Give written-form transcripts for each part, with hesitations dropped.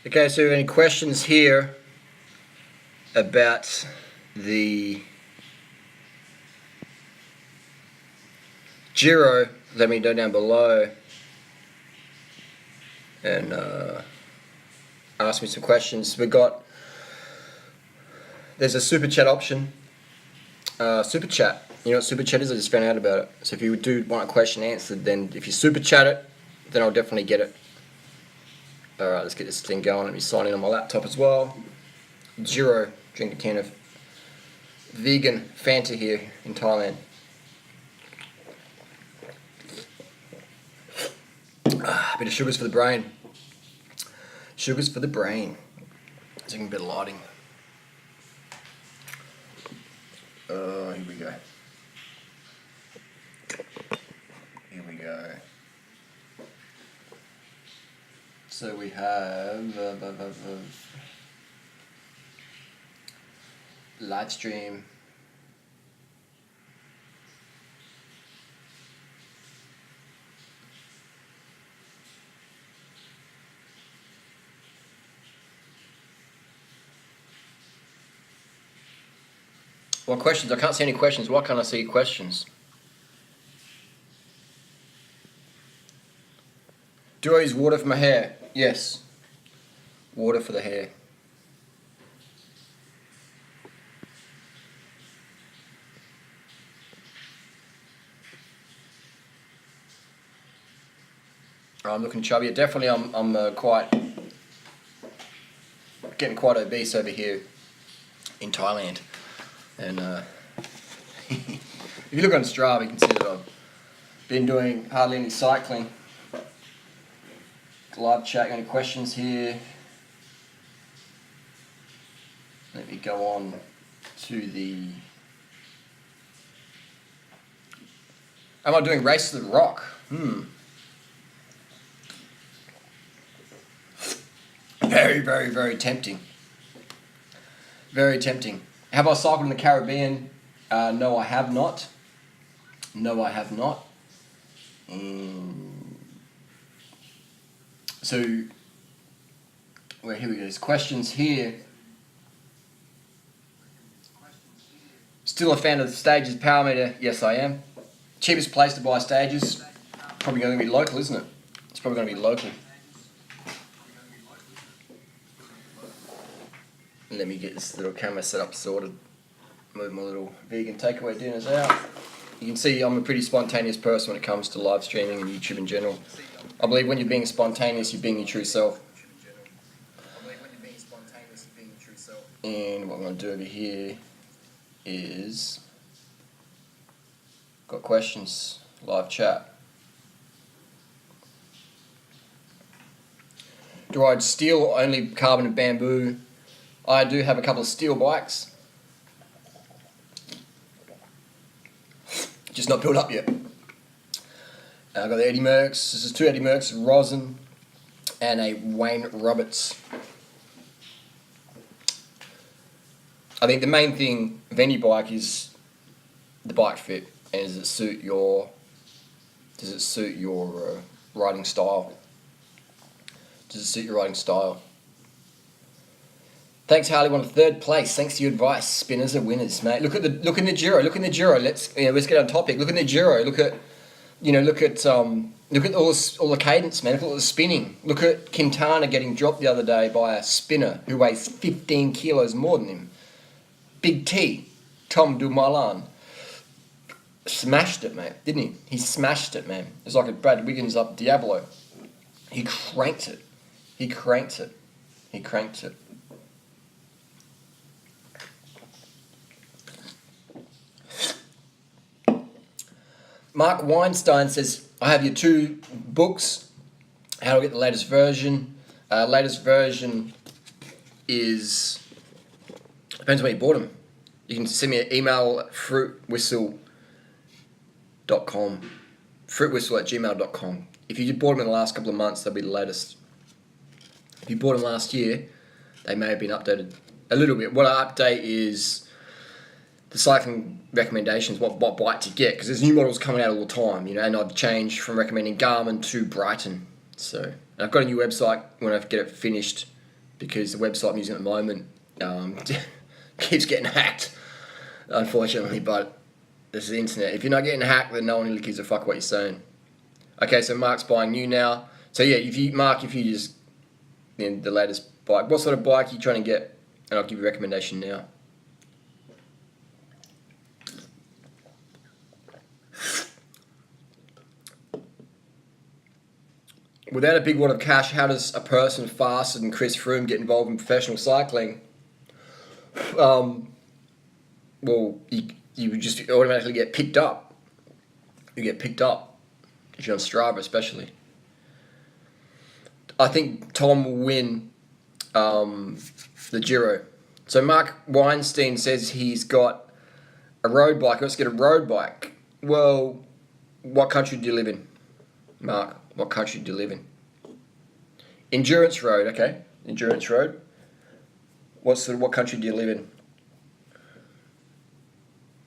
Okay, so any questions here about the Giro, let me know down below and ask me some questions. There's a super chat option. Super chat. You know what super chat is? I just found out about it. So if you do want a question answered, then if you super chat it, then I'll definitely get it. Alright, let's get this thing going. Let me sign in on my laptop as well. Giro, drink a can of vegan Fanta here in Thailand. A bit of sugars for the brain. Sugars for the brain. Taking a bit of lighting. Here we go. Here we go. So we have live stream. What questions? I can't see any questions. Why can't I see questions? Do I use water for my hair? Yes. Water for the hair. I'm looking chubby. Definitely, I'm getting quite obese over here in Thailand. And if you look on Strava, you can see that I've been doing hardly any cycling. Live chat, any questions here? Let me go on to the... Am I doing Race to the Rock? Very, very, very tempting. Very tempting. Have I cycled in the Caribbean? No, I have not. No, I have not. So, here we go. There's questions here. Still a fan of the Stages Power Meter? Yes, I am. Cheapest place to buy Stages? Probably going to be local, isn't it? It's probably going to be local. Let me get this little camera set up sorted. Move my little vegan takeaway dinners out. You can see I'm a pretty spontaneous person when it comes to live streaming and YouTube in general. I believe when you're being spontaneous, you're being your true self. And what I'm going to do over here is... Got questions, live chat. Do I ride steel or only carbon and bamboo? I do have a couple of steel bikes. Just not built up yet. I've got the Eddie Merckx. This is two Eddie Merckx, rosin, and a Wayne Roberts. I think the main thing of any bike is the bike fit, and does it suit your riding style? Does it suit your riding style? Thanks, Harley. Won third place. Thanks to your advice. Spinners are winners, mate. Look in the Giro. Look in the Giro. Let's get on topic. Look in the Giro. Look at all the cadence, man. Look at all the spinning. Look at Quintana getting dropped the other day by a spinner who weighs 15 kilos more than him. Big T, Tom Dumoulin, smashed it, mate, didn't he? He smashed it, man. It's like a Brad Wiggins up Diablo. He cranked it. He cranked it. He cranked it. Mark Weinstein says, I have your two books, how to get the latest version. Latest version is, depends where you bought them. You can send me an email at fruitwhistle.com, fruitwhistle@gmail.com. If you bought them in the last couple of months, they'll be the latest. If you bought them last year, they may have been updated a little bit. What I update is the cycling recommendations, what bike to get, because there's new models coming out all the time, and I've changed from recommending Garmin to Brighton. So I've got a new website when I get it finished because the website I'm using at the moment keeps getting hacked, unfortunately. But this is the internet. If you're not getting hacked, then no one really gives a fuck what you're saying. Okay, so Mark's buying new now. So yeah, if you just the latest bike, what sort of bike are you trying to get? And I'll give you a recommendation now. Without a big wad of cash, how does a person faster than Chris Froome get involved in professional cycling? Well, you would just automatically get picked up. You get picked up if you're on Strava, especially. I think Tom will win the Giro. So Mark Weinstein says he's got a road bike. Let's get a road bike. Well, what country do you live in, Mark? What country do you live in? Endurance road, okay. Endurance road. What country do you live in?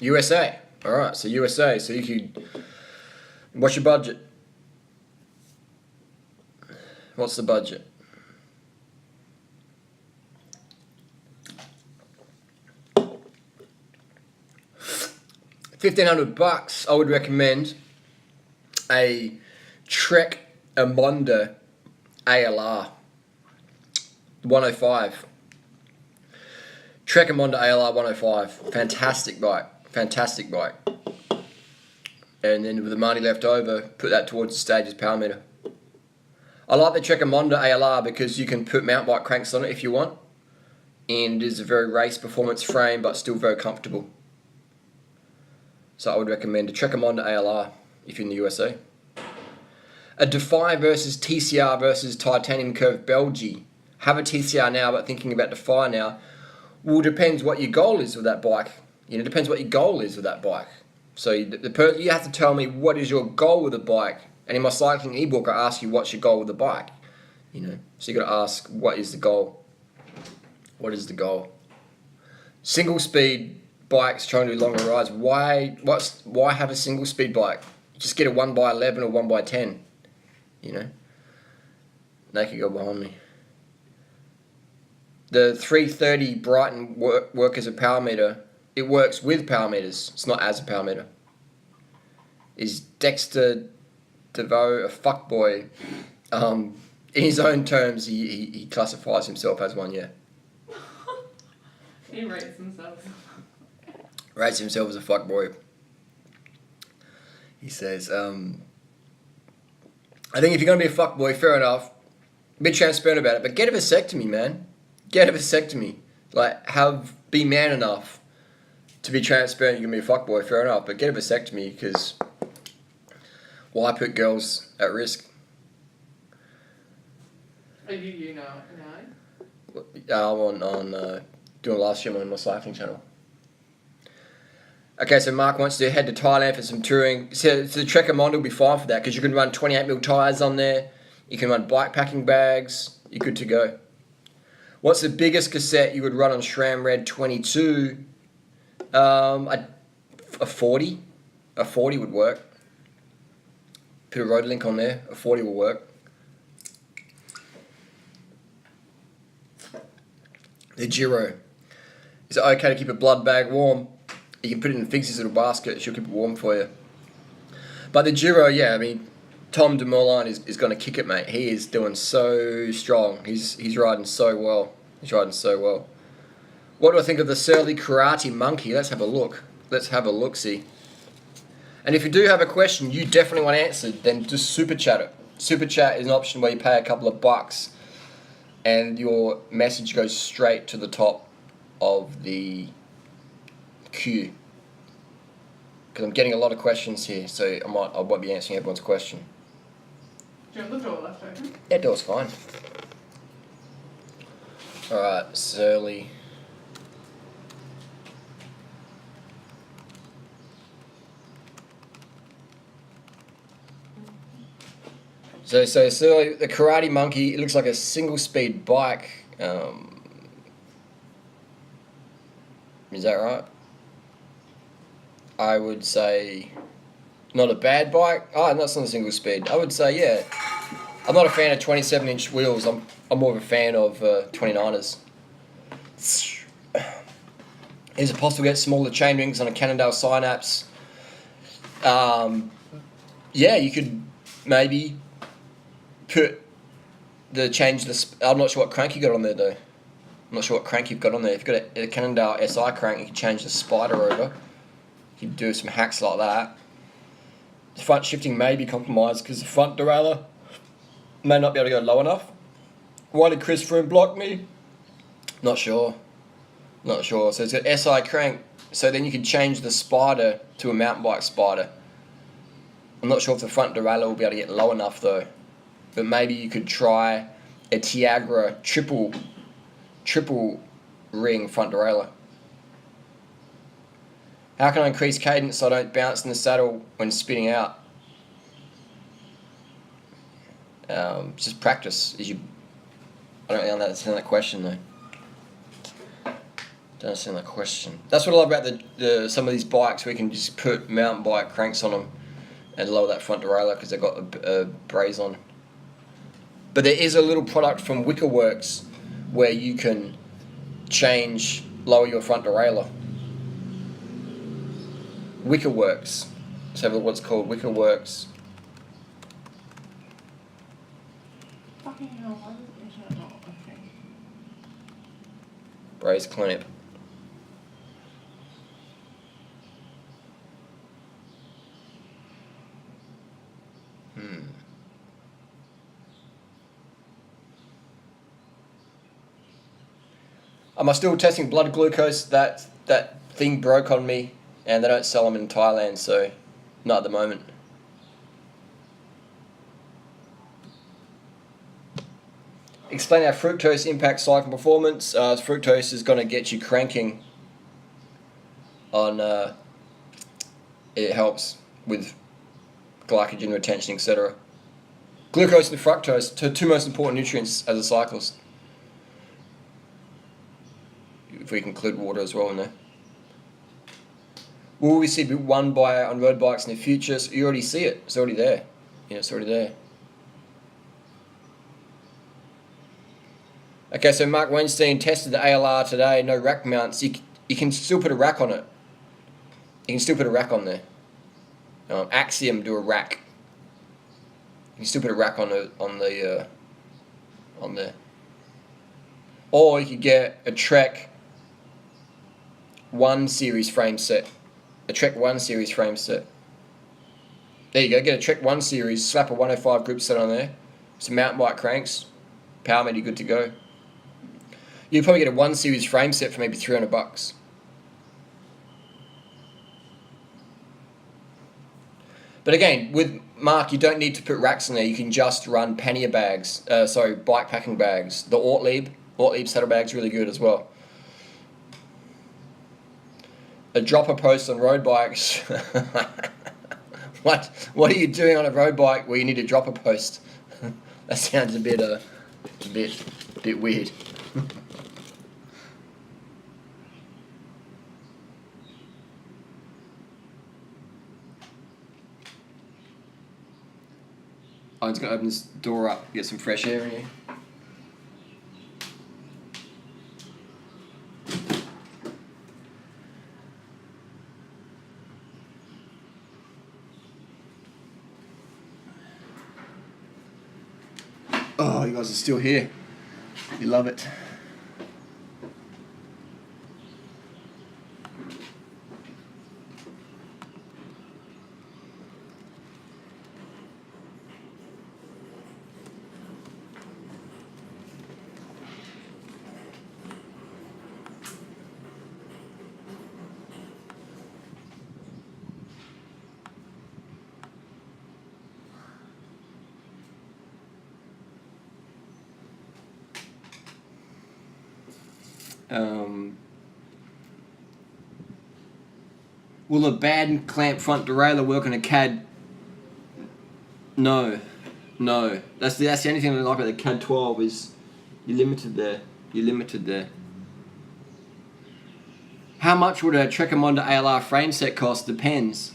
USA. Alright, so USA. So you could... What's your budget? What's the budget? $1,500. I would recommend a Trek Amonda ALR 105. Trek Amonda ALR 105. Fantastic bike. Fantastic bike. And then with the money left over, put that towards the Stages power meter. I like the Trek Amonda ALR because you can put mountain bike cranks on it if you want. And it is a very race performance frame, but still very comfortable. So I would recommend a Trek Amonda ALR if you're in the USA. A Defy versus TCR versus Titanium Curve Belgi. Have a TCR now, but thinking about Defy now. Well, it depends what your goal is with that bike. It depends what your goal is with that bike. So you have to tell me what is your goal with the bike. And in my cycling ebook, I ask you what's your goal with the bike. So you got to ask what is the goal. What is the goal? Single speed bikes trying to do longer rides. Why have a single speed bike? Just get a 1x11 or 1x10. Naked go behind me. The 330 Brighton work as a power meter. It works with power meters. It's not as a power meter. Is Dexter DeVoe a fuckboy? In his own terms, he classifies himself as one, yeah. He rates himself. Rates himself as a fuckboy. He says, I think if you're going to be a fuckboy, fair enough. Be transparent about it, but get a vasectomy, man. Get a vasectomy. Be man enough to be transparent. You're going to be a fuckboy, fair enough, but get a vasectomy because why put girls at risk? Are you know? I'm on doing a live stream on my cycling channel. Okay, so Mark wants to head to Thailand for some touring. So the Trek Amonda will be fine for that because you can run 28mm tyres on there. You can run bike packing bags. You're good to go. What's the biggest cassette you would run on SRAM Red 22? A 40. A 40 would work. Put a rotor link on there. A 40 will work. The Giro. Is it okay to keep a blood bag warm? You can put it in Figsy's little basket. She'll keep it warm for you. But the Giro, yeah, I mean, Tom Dumoulin is going to kick it, mate. He is doing so strong. He's riding so well. He's riding so well. What do I think of the Surly Karate Monkey? Let's have a look. Let's have a look-see. And if you do have a question you definitely want answered, then just super chat it. Super chat is an option where you pay a couple of bucks and your message goes straight to the top of the queue. Because I'm getting a lot of questions here, so I won't be answering everyone's question. Do you want the door left open? Yeah, door's fine. Alright, Surly. So Surly, the Karate Monkey, it looks like a single speed bike. Is that right? I would say not a bad bike. Oh, that's not a single speed. I would say, yeah. I'm not a fan of 27-inch wheels. I'm more of a fan of 29ers. Is it possible to get smaller chain rings on a Cannondale Synapse? Yeah, you could maybe change the. I'm not sure what crank you got on there though. I'm not sure what crank you've got on there. If you've got a Cannondale SI crank, you can change the spider over. You can do some hacks like that. The front shifting may be compromised because the front derailleur may not be able to go low enough. Why did Chris Froome block me? Not sure. Not sure. So it's got SI crank. So then you can change the spider to a mountain bike spider. I'm not sure if the front derailleur will be able to get low enough though. But maybe you could try a Tiagra triple ring front derailleur. How can I increase cadence so I don't bounce in the saddle when spinning out? Just practice. I don't really understand that question though. Don't understand that question. That's what I love about the some of these bikes. We can just put mountain bike cranks on them and lower that front derailleur because they've got a braze on. But there is a little product from Wickerworks where you can lower your front derailleur. Wickerworks. Let's have a look what's called. Wickerworks. Fucking hell, why is the internet not working? Braze clamp. Am I still testing blood glucose? That thing broke on me, and they don't sell them in Thailand, so not at the moment. Explain how fructose impacts cycling performance. Fructose is going to get you cranking on. It helps with glycogen retention, etc. Glucose and fructose, two most important nutrients as a cyclist. If we can include water as well in there. Will we see one buyer on road bikes in the future? So you already see it. It's already there. Yeah, it's already there. Okay, so Mark Weinstein tested the ALR today. No rack mounts. You can still put a rack on it. You can still put a rack on there. Axiom do a rack. You can still put a rack on there. Or you could get a Trek 1 series frame set. A Trek 1 series frame set. There you go, get a Trek 1 series, slap a 105 group set on there, some mountain bike cranks, power meter good to go. You'd probably get a 1 series frame set for maybe $300. But again, with Mark, you don't need to put racks in there. You can just run pannier bags, bike packing bags. The Ortlieb saddlebag's really good as well. A dropper post on road bikes. What are you doing on a road bike where you need a dropper post? That sounds a bit weird. I'm just going to open this door up, get some fresh air in here. Oh, you guys are still here. You love it. Will a bad clamp front derailleur work on a CAD? No. That's the only thing I like about the CAD 12 is you're limited there. How much would a Trekker ALR frame set cost? Depends.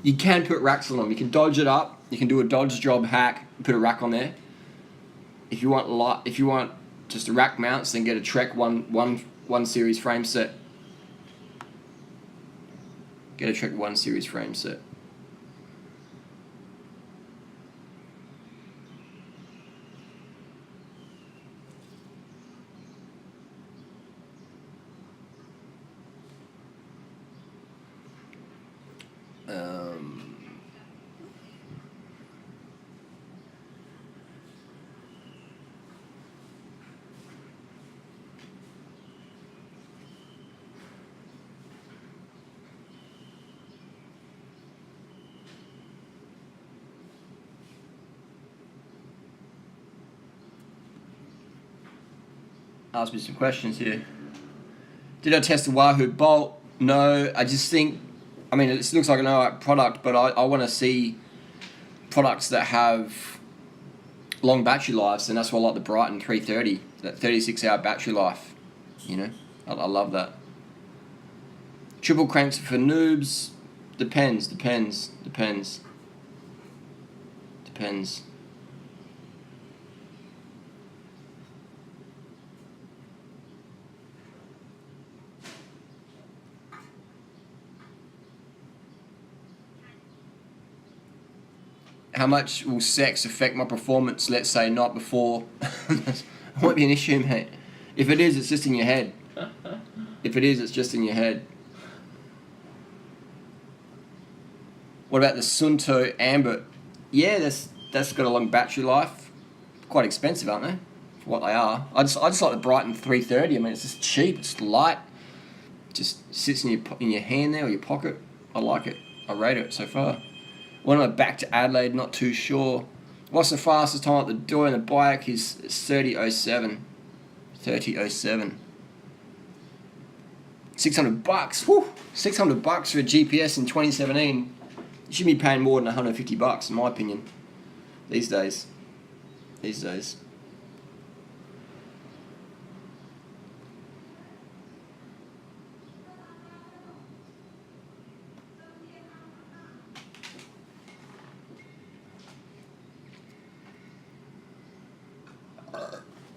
You can put racks on them. You can dodge it up You can do a Dodge job hack, put a rack on there. If you want just a rack mounts, then get a Trek one series frame set. Get a Trek 1 series frame set. Ask me some questions here. Did I test the Wahoo Bolt? No, I just think, I mean, it looks like an alright product, but I want to see products that have long battery lives, and that's why I like the Brighton 330, that 36-hour battery life. You know, I love that. Triple cranks for noobs? Depends. How much will sex affect my performance, let's say, night before? It won't be an issue, mate. If it is, it's just in your head. If it is, it's just in your head. What about the Sunto Amber? Yeah, that's got a long battery life. Quite expensive, aren't they? For what they are. I just like the Brighton 330. I mean, it's just cheap. It's light. Just sits in your hand there or your pocket. I like it. I rate it so far. When I'm back to Adelaide, not too sure. What's the fastest time at the door in the bike? Is 30:07. 30:07. $600. Whew. $600 for a GPS in 2017. You should be paying more than $150, in my opinion. These days.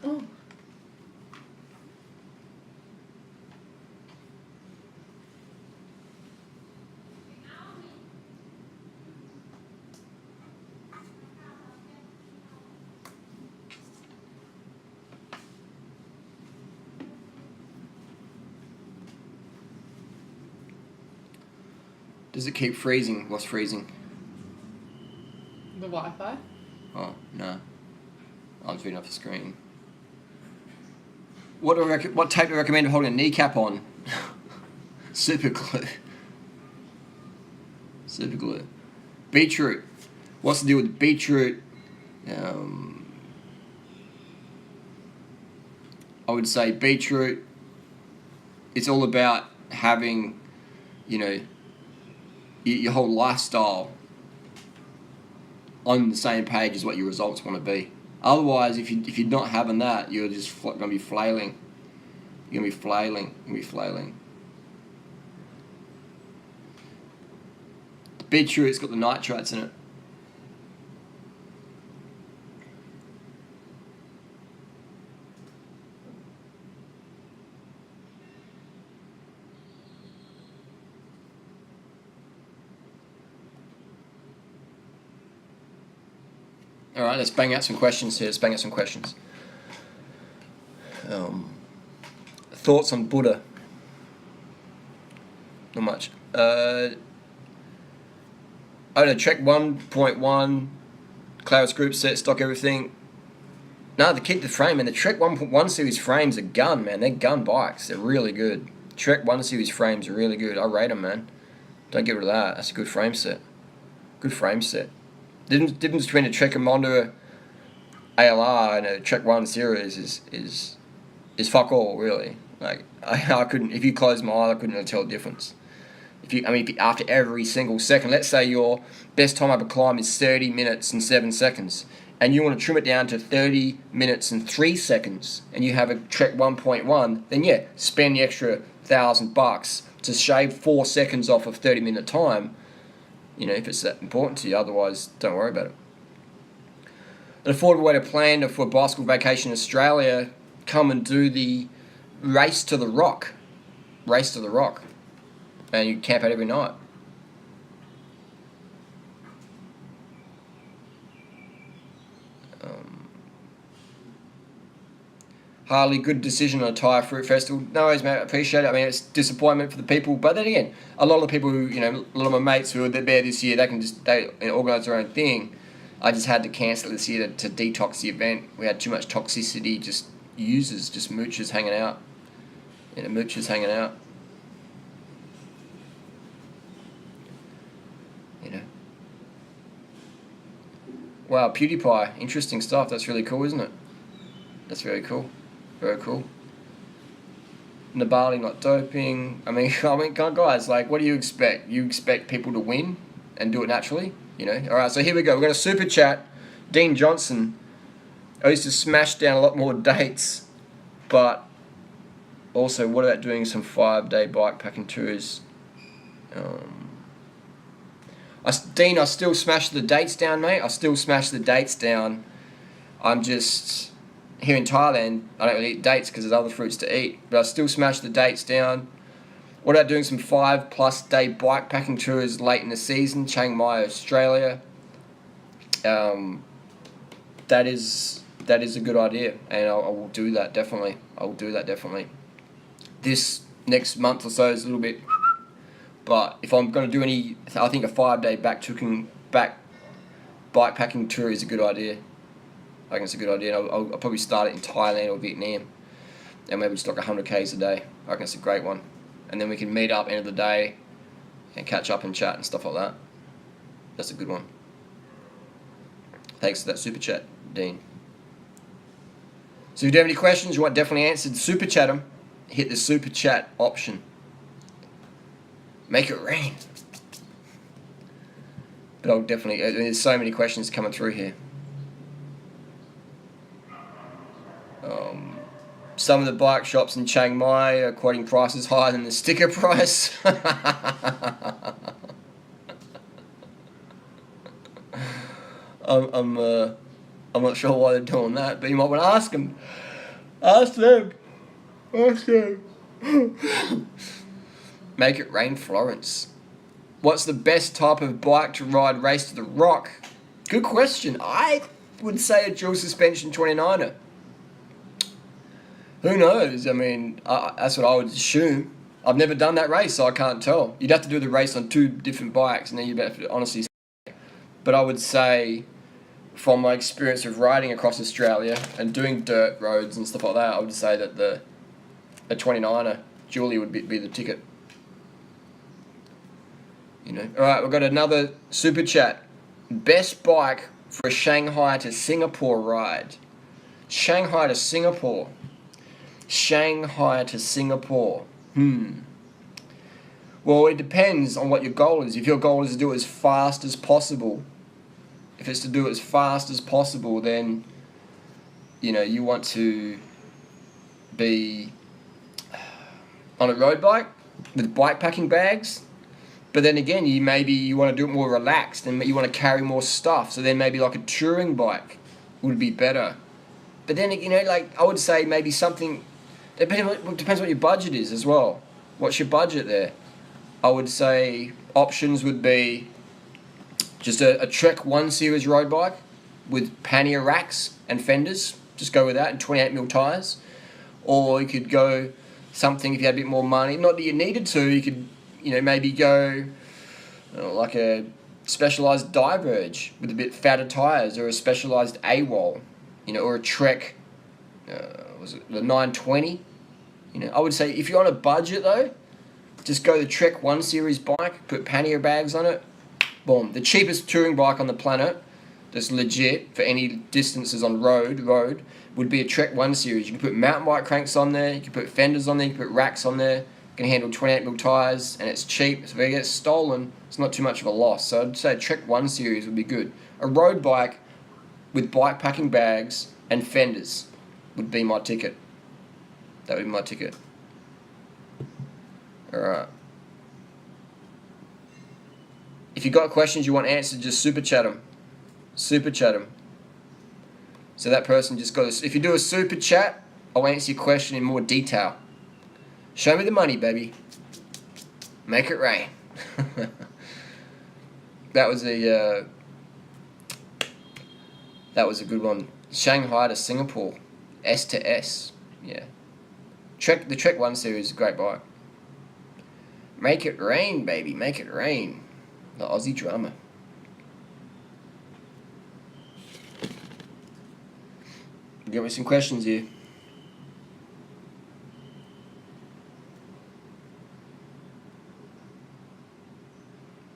Oh. Does it keep freezing? What's freezing? The Wi-Fi? Oh, no. I'm reading off the screen. What tape do I recommend holding a kneecap on? Super glue. Beetroot. What's the deal with beetroot? I would say beetroot, it's all about having, you know, your whole lifestyle on the same page as what your results want to be. Otherwise, if you're not having that, you're just going to be flailing. You're going to be flailing. The beetroot's got the nitrates in it. Alright, let's bang out some questions here. Thoughts on Buddha? Not much. I don't know, Trek 1.1, Clarus group set, stock everything. No, they keep the frame, and the Trek 1.1 series frames are gun, man. They're gun bikes. They're really good. Trek 1 series frames are really good. I rate them, man. Don't get rid of that. That's a good frame set. The difference between a Trek Mondo ALR and a Trek 1 series is fuck all, really. Like, I couldn't, if you close my eyes, I couldn't really tell the difference. If after every single second, let's say your best time up a climb is 30 minutes and 7 seconds, and you want to trim it down to 30 minutes and 3 seconds, and you have a Trek 1.1, then yeah, spend the extra $1,000 to shave 4 seconds off of 30-minute time. You know, if it's that important to you. Otherwise, don't worry about it. An affordable way to plan for a bicycle vacation in Australia, come and do the Race to the Rock. Race to the Rock. And you camp out every night. Harley, good decision on a Thai fruit festival. No worries, mate. I appreciate it. I mean, it's disappointment for the people, but then again, a lot of the people who, you know, a lot of my mates who are there this year, they organise their own thing. I just had to cancel this year to detox the event. We had too much toxicity, just users, just moochers hanging out. You know, moochers hanging out. You know. Wow, PewDiePie. Interesting stuff. That's really cool, isn't it? That's very cool. Very cool. Nibali not doping. I mean, guys, like, what do you expect? You expect people to win and do it naturally? You know? All right, so here we go. We're going to super chat Dean Johnson. I used to smash down a lot more dates, but also, what about doing some 5-day bikepacking tours? Dean, I still smash the dates down, mate. I still smash the dates down. I'm just... Here in Thailand, I don't really eat dates because there's other fruits to eat, but I still smash the dates down. What about doing some 5+ day bikepacking tours late in the season, Chiang Mai, Australia? That is a good idea, and I will do that definitely. I will do that definitely. This next month or so is a little bit, but if I'm going to do any, I think a 5-day bikepacking tour is a good idea. I think it's a good idea. And I'll probably start it in Thailand or Vietnam, and maybe just like 100 k's a day. I reckon it's a great one, and then we can meet up end of the day, and catch up and chat and stuff like that. That's a good one. Thanks for that super chat, Dean. So if you do have any questions you want definitely answered, super chat them. Hit the super chat option. Make it rain. But I'll definitely. There's so many questions coming through here. Some of the bike shops in Chiang Mai are quoting prices higher than the sticker price. I'm not sure why they're doing that, but you might want to ask them. Ask them. Ask them. Make it rain, Florence. What's the best type of bike to ride Race to the Rock? Good question. I would say a dual suspension 29er. Who knows? I mean, that's what I would assume. I've never done that race, so I can't tell. You'd have to do the race on 2 different bikes, and then you'd have to honestly say. But I would say, from my experience of riding across Australia and doing dirt roads and stuff like that, I would say that the 29er, Julie, would be the ticket. You know. All right, we've got another super chat. Best bike for a Shanghai to Singapore ride. Shanghai to Singapore. Shanghai to Singapore. Well, it depends on what your goal is. If your goal is to do it as fast as possible, if it's to do it as fast as possible, then, you know, you want to be on a road bike with bikepacking bags. But then again, you want to do it more relaxed and you want to carry more stuff. So then maybe like a touring bike would be better. But then, you know, like I would say maybe something. It depends what your budget is as well. What's your budget there? I would say options would be just a Trek 1 Series road bike with pannier racks and fenders. Just go with that and 28mm tyres. Or you could go something if you had a bit more money. Not that you needed to. You could, you know, maybe go like a specialised Diverge with a bit fatter tyres, or a specialised AWOL, you know, or a Trek. Was it the 920? You know, I would say if you're on a budget though, just go the Trek 1 Series bike, put pannier bags on it, boom. The cheapest touring bike on the planet, that's legit for any distances on road, would be a Trek 1 Series. You can put mountain bike cranks on there, you can put fenders on there, you can put racks on there, you can handle 28mm tyres, and it's cheap. So if it gets stolen, it's not too much of a loss. So I'd say a Trek 1 Series would be good. A road bike with bikepacking bags and fenders would be my ticket. That would be my ticket. Alright. If you've got questions you want answered, just super chat them. Super chat them. So that person just got if you do a super chat, I'll answer your question in more detail. Show me the money, baby. Make it rain. That was a good one. Shanghai to Singapore, S to S. Yeah. The Trek 1 series is a great bike. Make it rain, baby. Make it rain. The Aussie drama. Get me some questions here.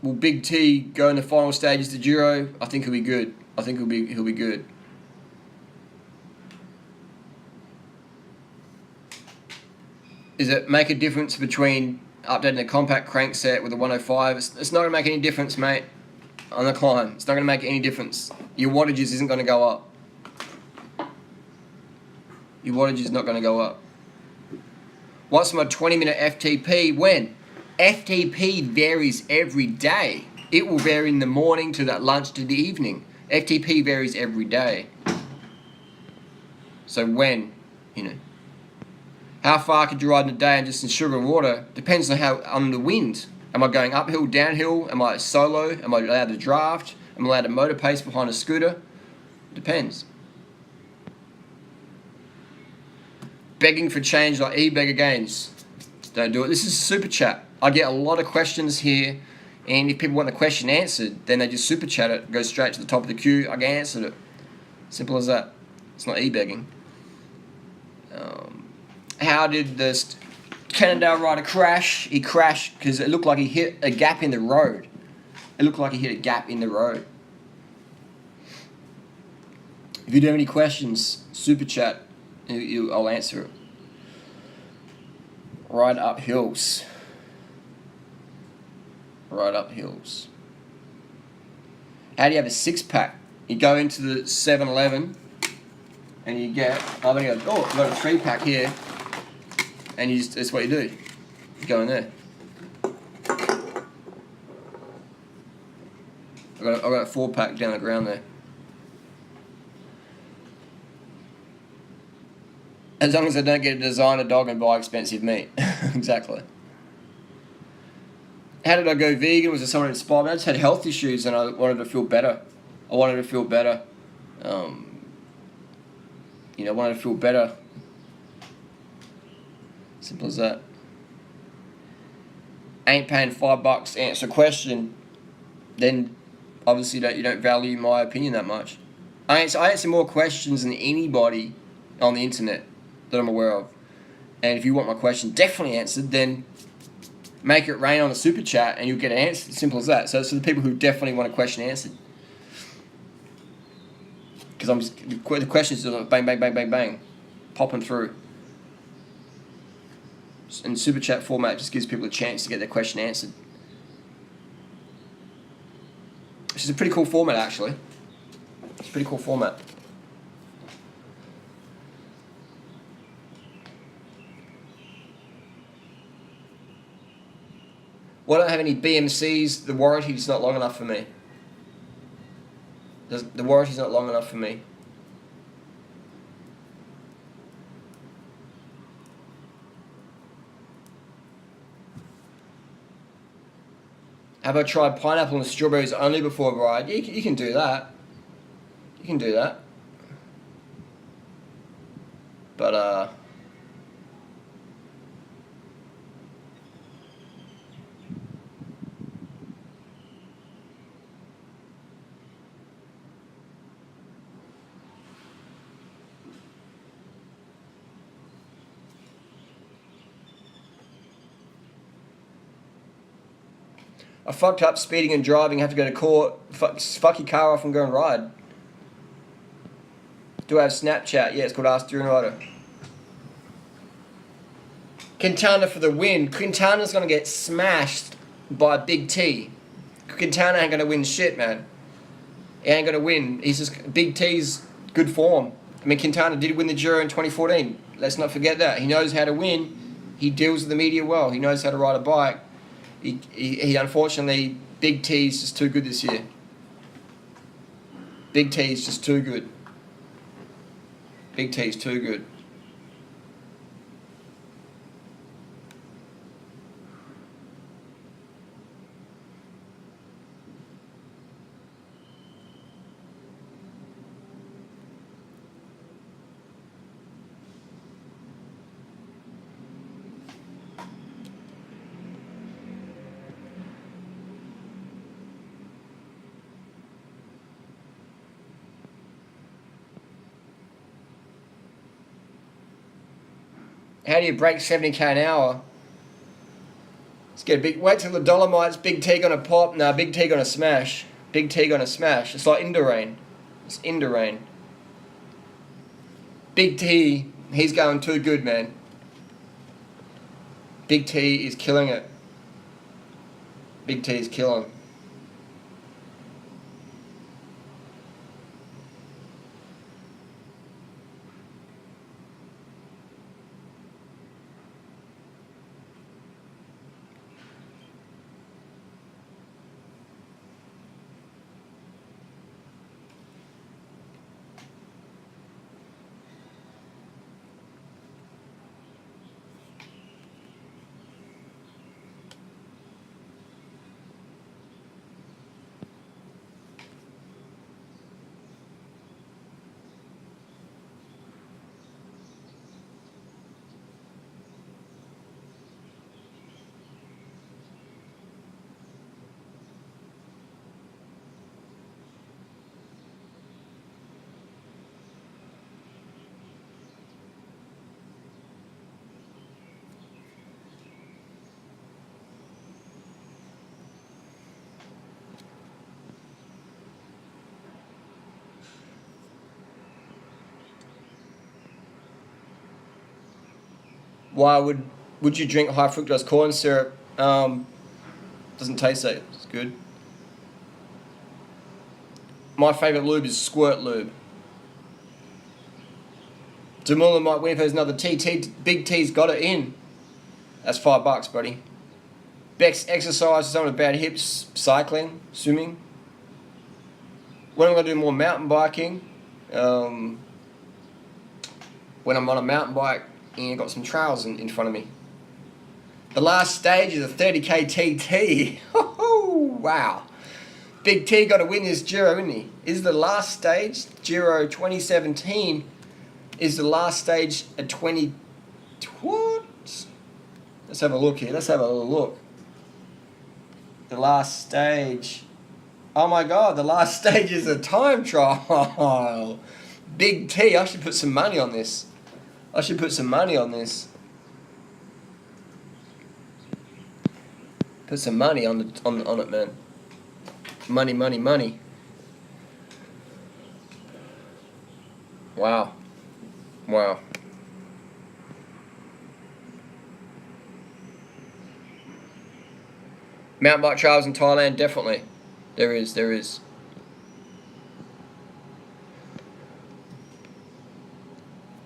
Will Big T go in the final stages to Giro? I think he'll be good. I think he'll be good. Does it make a difference between updating a compact crankset with a 105? It's not going to make any difference, mate, on the climb. It's not going to make any difference. Your wattages isn't going to go up. Your wattage is not going to go up. What's my 20-minute FTP? When? FTP varies every day. It will vary in the morning to that lunch to the evening. FTP varies every day. So when, how far could you ride in a day and just in sugar and water? Depends on the wind. Am I going uphill, downhill? Am I solo? Am I allowed to draft? Am I allowed to motor pace behind a scooter? Depends. Begging for change like e-beggar games. Don't do it. This is a super chat. I get a lot of questions here, and if people want the question answered, then they just super chat it, go straight to the top of the queue. I get answered it. Simple as that. It's not e-begging. How did the Cannondale rider crash? He crashed because it looked like he hit a gap in the road. It looked like he hit a gap in the road. If you do have any questions, super chat. I'll answer it. Ride up hills. Ride up hills. How do you have a 6-pack? You go into the 7-Eleven and you get, I've got a 3-pack here, and that's what you do. You go in there. I've got a 4-pack down the ground there. As long as I don't get a designer dog and buy expensive meat. Exactly. How did I go vegan? Was there someone who inspired me? I just had health issues and I wanted to feel better. I wanted to feel better. Simple as that. Ain't paying $5 to answer a question, then obviously you don't value my opinion that much. I answer more questions than anybody on the internet that I'm aware of. And if you want my question definitely answered, then make it rain on the super chat and you'll get an answer. Simple as that. So it's for the people who definitely want a question answered. Because the questions are like bang, bang, bang, bang, bang, popping through. And super chat format just gives people a chance to get their question answered. Which is a pretty cool format, actually. It's a pretty cool format. Well, I don't have any BMCs. The warranty's not long enough for me. The warranty's not long enough for me. Have I tried pineapple and strawberries only before a ride? Yeah, you can do that. You can do that. But, I fucked up speeding and driving, have to go to court. Fuck your car off and go and ride. Do I have Snapchat? Yeah, it's called Ask During Rider. Quintana for the win. Quintana's going to get smashed by Big T. Quintana ain't going to win shit, man. He ain't going to win. Big T's good form. I mean, Quintana did win the Giro in 2014. Let's not forget that. He knows how to win. He deals with the media well. He knows how to ride a bike. He unfortunately Big T's just too good this year. Big T's just too good. Big T's too good. How do you break 70k an hour? Let's get a big. Wait till the Dolomites. Big T gonna pop. Nah, Big T gonna smash. Big T gonna smash. It's like Indurain. It's Indurain. Big T, he's going too good, man. Big T is killing it. Big T is killing. Why would you drink high fructose corn syrup? Doesn't taste like it's good. My favourite lube is Squirt Lube. Demula might win if there's another T. Big T's got it in. That's $5, buddy. Bex exercise, something about hips, cycling, swimming. When I'm going to do more mountain biking, when I'm on a mountain bike and I've got some trails in front of me. The last stage is a 30k TT. Wow. Big T got to win this Giro, isn't he? Is the last stage, Giro 2017, is the last stage at 20... What? Let's have a look here. Let's have a little look. The last stage. Oh my God, the last stage is a time trial. Big T, I should put some money on this. I should put some money on this. Put some money on it, man. Money, money, money. Wow. Wow. Mountain bike trails in Thailand, definitely. There is.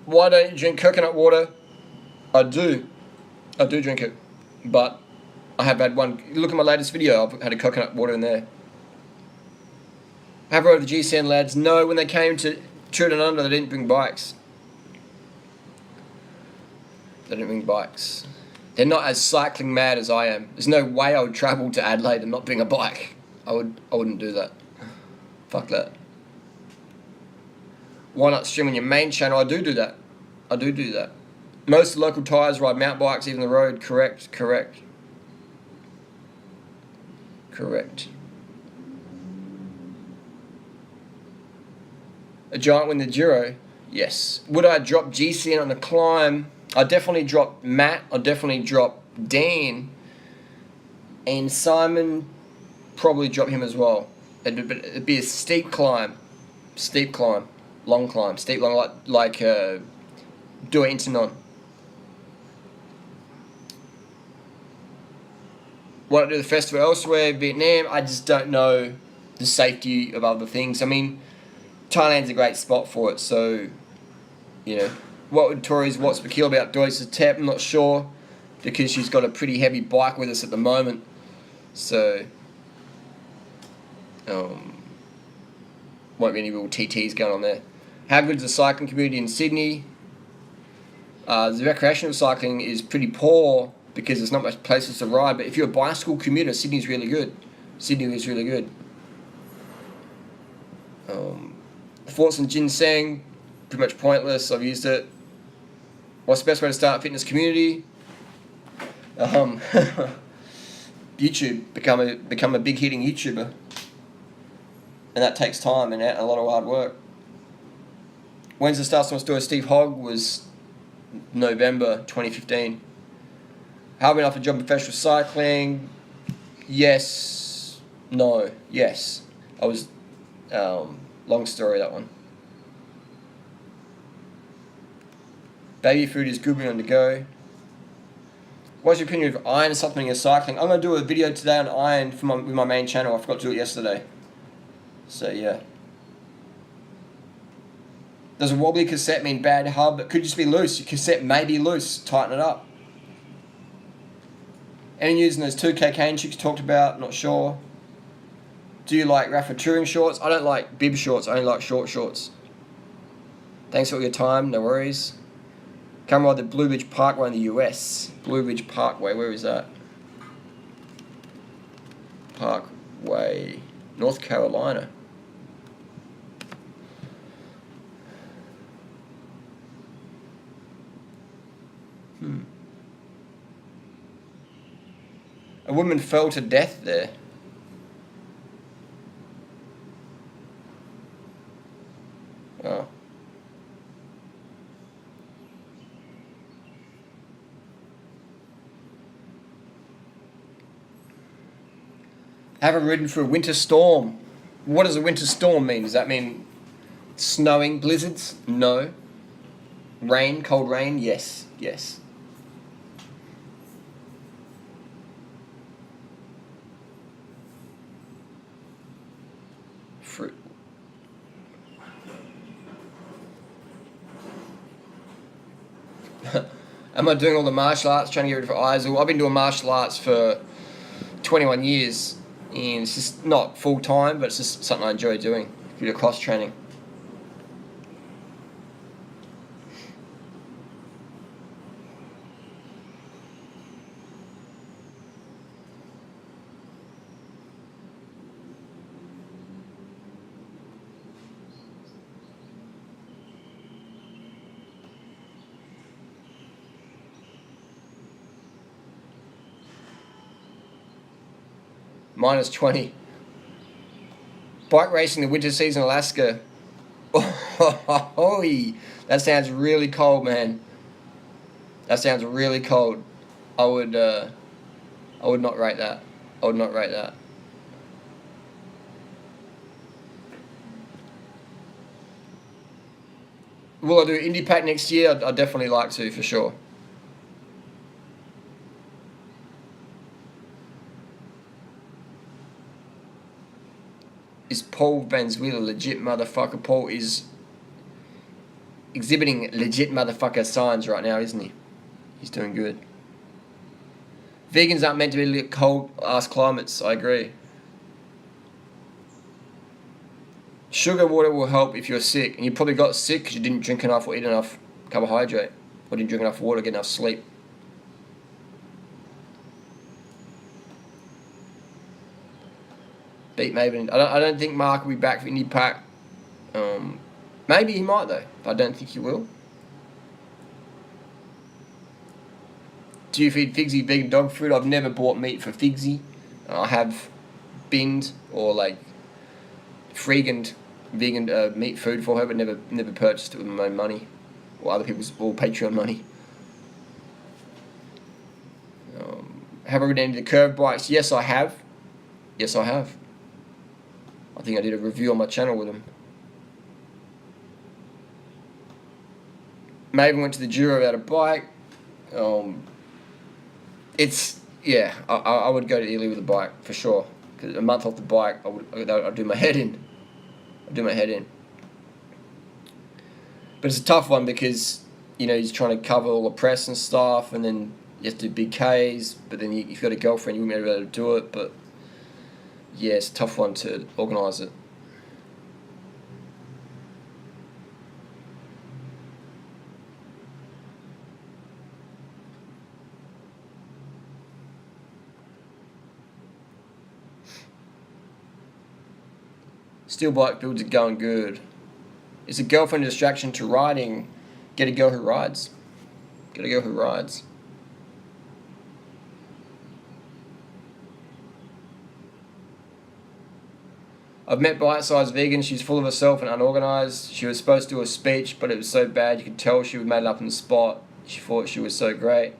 Why don't you drink coconut water? I do drink it, but I have had one. Look at my latest video, I've had a coconut water in there. Have rode the GCN lads. No, when they came to True and Under, they didn't bring bikes. They didn't bring bikes. They're not as cycling mad as I am. There's no way I would travel to Adelaide and not bring a bike. I wouldn't do that. Fuck that. Why not stream on your main channel? I do that. I do that. Most local tyres ride mountain bikes, even the road. Correct. A giant win the Giro? Yes. Would I drop GCN on the climb? I definitely drop Matt. I definitely drop Dan. And Simon, probably drop him as well. It'd be a steep climb. Long climb. Steep, long, like do it Internon. Want to do the festival elsewhere, Vietnam? I just don't know the safety of other things. I mean, Thailand's a great spot for it, so, you know. What would Tori's what's peculiar about Joyce's tap? I'm not sure, because she's got a pretty heavy bike with us at the moment. So, Won't be any real TTs going on there. How good is the cycling community in Sydney? The recreational cycling is pretty poor because there's not much places to ride. But if you're a bicycle commuter, Sydney's really good. Sydney is really good. Thoughts on ginseng? Pretty much pointless. I've used it. What's the best way to start a fitness community? YouTube. Become a big hitting YouTuber. And that takes time and a lot of hard work. When's the start someone's doing Steve Hogg was November 2015. How have I been off a job in professional cycling? Yes. No. Yes. I was... long story, that one. Baby food is good when on the go. What's your opinion of iron supplementing in cycling? I'm going to do a video today on iron with my main channel. I forgot to do it yesterday. So, yeah. Does a wobbly cassette mean bad hub? It could just be loose. Your cassette may be loose. Tighten it up. Any news in those 2K cane chicks talked about? Not sure. Do you like Rafa touring shorts? I don't like bib shorts. I only like short shorts. Thanks for your time. No worries. Come ride the Blue Ridge Parkway in the US. Blue Ridge Parkway. Where is that? Parkway. North Carolina. A woman fell to death there. Oh. Haven't ridden through a winter storm. What does a winter storm mean? Does that mean snowing, blizzards? No. Rain, cold rain? Yes, yes. Fruit. Am I doing all the martial arts, trying to get rid of eyes? I've been doing martial arts for 21 years, and it's just not full time, but it's just something I enjoy doing. A bit of cross training. -20. Bike racing the winter season in Alaska. Oh, that sounds really cold, man. That sounds really cold. I would not rate that. I would not rate that. Will I do Indie Pack next year? I'd definitely like to, for sure. Is Paul Vanzwiller a legit motherfucker? Paul is exhibiting legit motherfucker signs right now, isn't he? He's doing good. Vegans aren't meant to be cold-ass climates, I agree. Sugar water will help if you're sick, and you probably got sick because you didn't drink enough or eat enough carbohydrate, or didn't drink enough water, get enough sleep. Beat Maven. I don't think Mark will be back for Indie Pack. Maybe he might though. I don't think he will. Do you feed Figsy vegan dog food? I've never bought meat for Figsy. I have binned or like freeganed vegan meat food for her, but never purchased it with my own money or other people's or Patreon money. Have I ridden any of the curved bikes? Yes, I have. Yes, I have. I think I did a review on my channel with them. Maven went to the Giro without a bike. Yeah, I would go to Italy with a bike for sure. Because a month off the bike, I'd do my head in. I'd do my head in. But it's a tough one because he's trying to cover all the press and stuff, and then you have to do big Ks. But then if you've got a girlfriend, you wouldn't be able to do it. But yeah, it's a tough one to organise it. Still bike builds are going good. Is a girlfriend a distraction to riding? Get a girl who rides. Get a girl who rides. I've met bite-sized vegan. She's full of herself and unorganised. She was supposed to do a speech, but it was so bad you could tell she was made it up on the spot. She thought she was so great.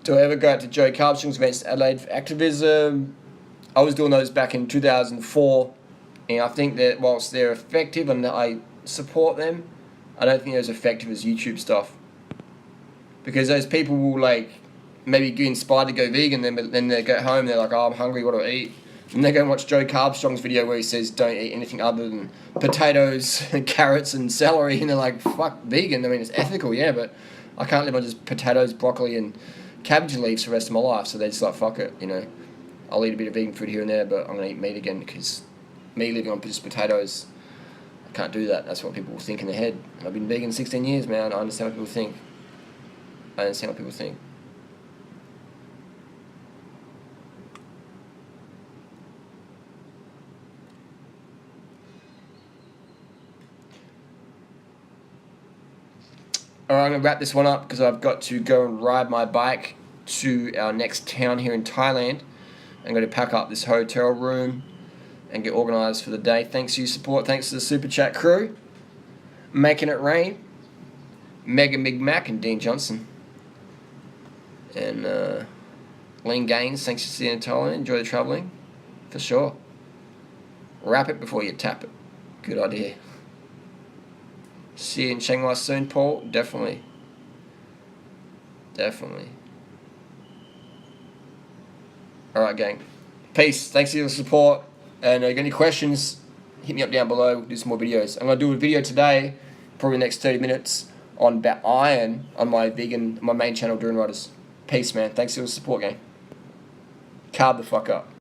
Do I ever go out to Joe Carbstrong's events in Adelaide for activism? I was doing those back in 2004, and I think that whilst they're effective and I support them, I don't think they're as effective as YouTube stuff. Because those people will like maybe get inspired to go vegan, then they get home, they're like, oh, I'm hungry, what do I eat? And they go and watch Joe Carbstrong's video where he says don't eat anything other than potatoes, carrots, and celery, and they're like, fuck, vegan. I mean, it's ethical, yeah, but I can't live on just potatoes, broccoli, and cabbage leaves for the rest of my life. So they're just like, fuck it, you know. I'll eat a bit of vegan food here and there, but I'm going to eat meat again because me living on just potatoes, I can't do that. That's what people think in their head. I've been vegan 16 years, man. I understand what people think. I understand what people think. Alright, I'm going to wrap this one up because I've got to go and ride my bike to our next town here in Thailand. I'm going to pack up this hotel room and get organised for the day. Thanks for your support. Thanks to the Super Chat crew. Making it rain. Mega Big Mac and Dean Johnson. And Lean Gaines, thanks for seeing Thailand. Enjoy the travelling. For sure. Wrap it before you tap it. Good idea. See you in Chiang Mai soon, Paul. Definitely. Definitely. Alright, gang. Peace. Thanks for your support. And if you got any questions, hit me up down below. We'll do some more videos. I'm going to do a video today, probably the next 30 minutes, on about iron on my main channel, Doing Riders. Peace, man. Thanks for your support, gang. Carb the fuck up.